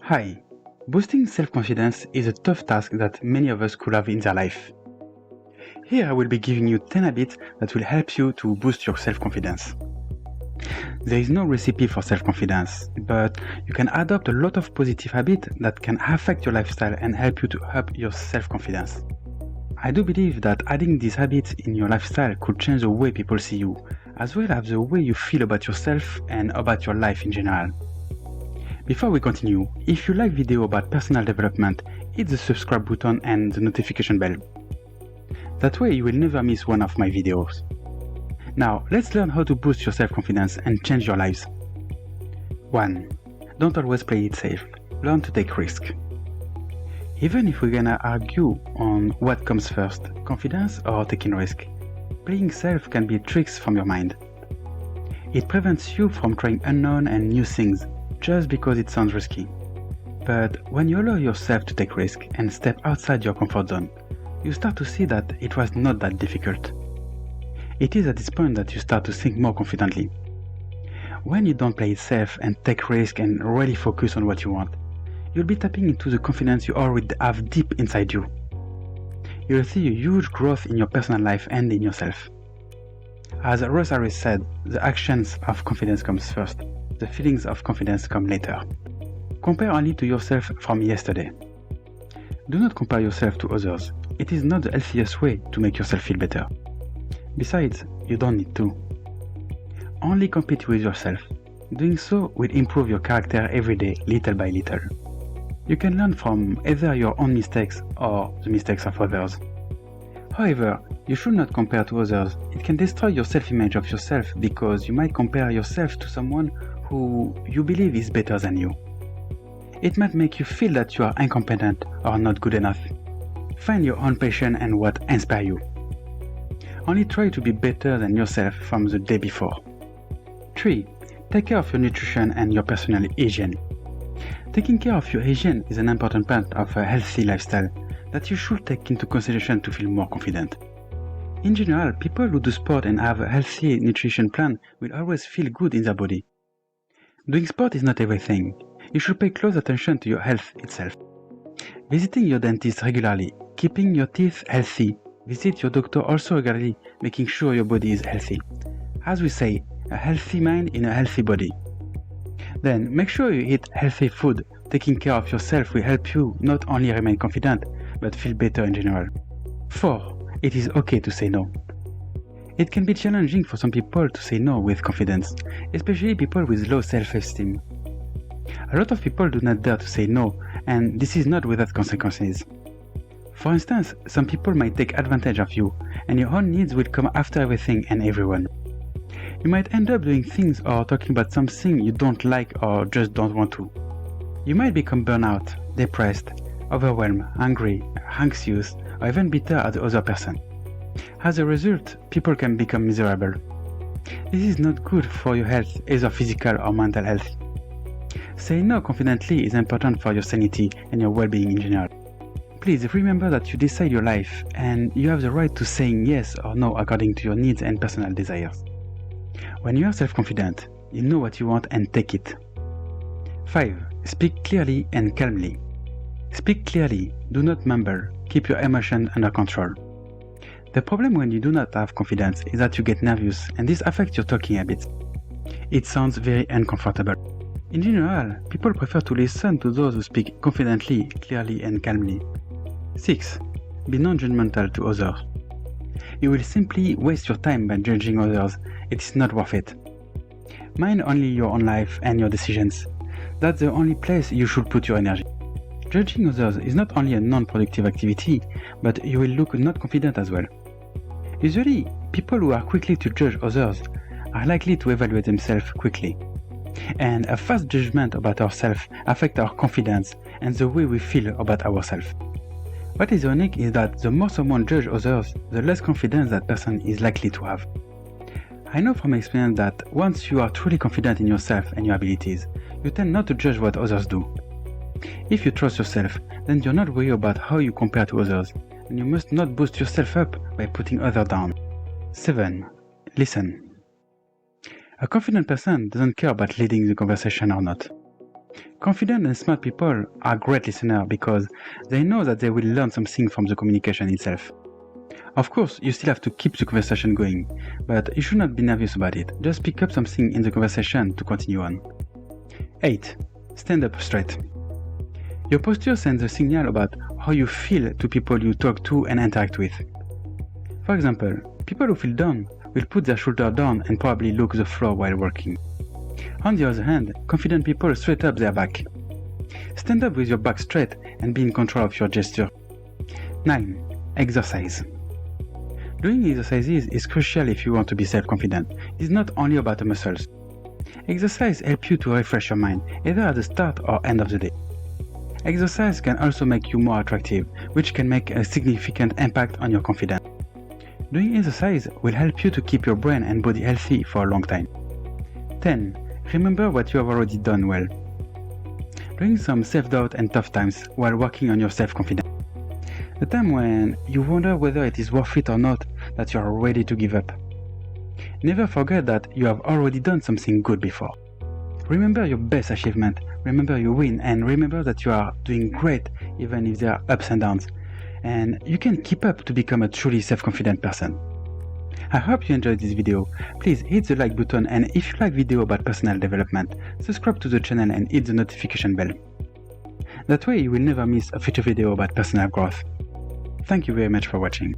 Hi. Boosting self-confidence is a tough task that many of us could have in their life. Here I will be giving you 10 habits that will help you to boost your self-confidence. There is no recipe for self-confidence, but you can adopt a lot of positive habits that can affect your lifestyle and help you to up your self-confidence. I do believe that adding these habits in your lifestyle could change the way people see you, as well as the way you feel about yourself and about your life in general. Before we continue, if you like video about personal development, hit the subscribe button and the notification bell. That way you will never miss one of my videos. Now, let's learn how to boost your self-confidence and change your lives. 1. Don't always play it safe. Learn to take risks. Even if we're gonna argue on what comes first, confidence or taking risk, playing safe can be tricks from your mind. It prevents you from trying unknown and new things just because it sounds risky. But when you allow yourself to take risk and step outside your comfort zone, you start to see that it was not that difficult. It is at this point that you start to think more confidently. When you don't play it safe and take risk and really focus on what you want, you'll be tapping into the confidence you already have deep inside you. You'll see a huge growth in your personal life and in yourself. As Russ Harris said, the actions of confidence comes first. The feelings of confidence come later. Compare only to yourself from yesterday. Do not compare yourself to others. It is not the healthiest way to make yourself feel better. Besides, you don't need to. Only compete with yourself. Doing so will improve your character every day, little by little. You can learn from either your own mistakes or the mistakes of others. However, you should not compare to others. It can destroy your self-image of yourself because you might compare yourself to someone who you believe is better than you. It might make you feel that you are incompetent or not good enough. Find your own passion and what inspires you. Only try to be better than yourself from the day before. 3. Take care of your nutrition and your personal hygiene. Taking care of your hygiene is an important part of a healthy lifestyle that you should take into consideration to feel more confident. In general, people who do sport and have a healthy nutrition plan will always feel good in their body. Doing sport is not everything. You should pay close attention to your health itself. Visiting your dentist regularly, keeping your teeth healthy, visit your doctor also regularly, making sure your body is healthy. As we say, a healthy mind in a healthy body. Then make sure you eat healthy food. Taking care of yourself will help you not only remain confident, but feel better in general. 4. It is okay to say no. It can be challenging for some people to say no with confidence, especially people with low self-esteem. A lot of people do not dare to say no, and this is not without consequences. For instance, some people might take advantage of you, and your own needs will come after everything and everyone. You might end up doing things or talking about something you don't like or just don't want to. You might become burnout, depressed, overwhelmed, angry, anxious, or even bitter at the other person. As a result, people can become miserable. This is not good for your health, either physical or mental health. Saying no confidently is important for your sanity and your well-being in general. Please remember that you decide your life and you have the right to saying yes or no according to your needs and personal desires. When you are self-confident, you know what you want and take it. 5. Speak clearly and calmly. Speak clearly, do not mumble, keep your emotions under control. The problem when you do not have confidence is that you get nervous and this affects your talking habits. It sounds very uncomfortable. In general, people prefer to listen to those who speak confidently, clearly and calmly. 6. Be non-judgmental to others. You will simply waste your time by judging others. It is not worth it. Mind only your own life and your decisions. That's the only place you should put your energy. Judging others is not only a non-productive activity, but you will look not confident as well. Usually, people who are quickly to judge others are likely to evaluate themselves quickly. And a fast judgment about ourselves affects our confidence and the way we feel about ourselves. What is unique is that the more someone judges others, the less confidence that person is likely to have. I know from experience that once you are truly confident in yourself and your abilities, you tend not to judge what others do. If you trust yourself, then you're not worried about how you compare to others, and you must not boost yourself up by putting others down. 7. Listen. A confident person doesn't care about leading the conversation or not. Confident and smart people are great listeners because they know that they will learn something from the communication itself. Of course, you still have to keep the conversation going, but you should not be nervous about it. Just pick up something in the conversation to continue on. 8. Stand up straight. Your posture sends a signal about how you feel to people you talk to and interact with. For example, people who feel down will put their shoulder down and probably look the floor while working. On the other hand, confident people straight up their back. Stand up with your back straight and be in control of your gesture. 9. Exercise. Doing exercises is crucial if you want to be self-confident. It's not only about the muscles. Exercise helps you to refresh your mind, either at the start or end of the day. Exercise can also make you more attractive, which can make a significant impact on your confidence. Doing exercise will help you to keep your brain and body healthy for a long time. 10. Remember what you have already done well. During some self-doubt and tough times while working on your self-confidence. The time when you wonder whether it is worth it or not, that you are ready to give up. Never forget that you have already done something good before. Remember your best achievement, remember your win, and remember that you are doing great even if there are ups and downs. And you can keep up to become a truly self-confident person. I hope you enjoyed this video. Please hit the like button, and if you like video about personal development, subscribe to the channel and hit the notification bell. That way you will never miss a future video about personal growth. Thank you very much for watching.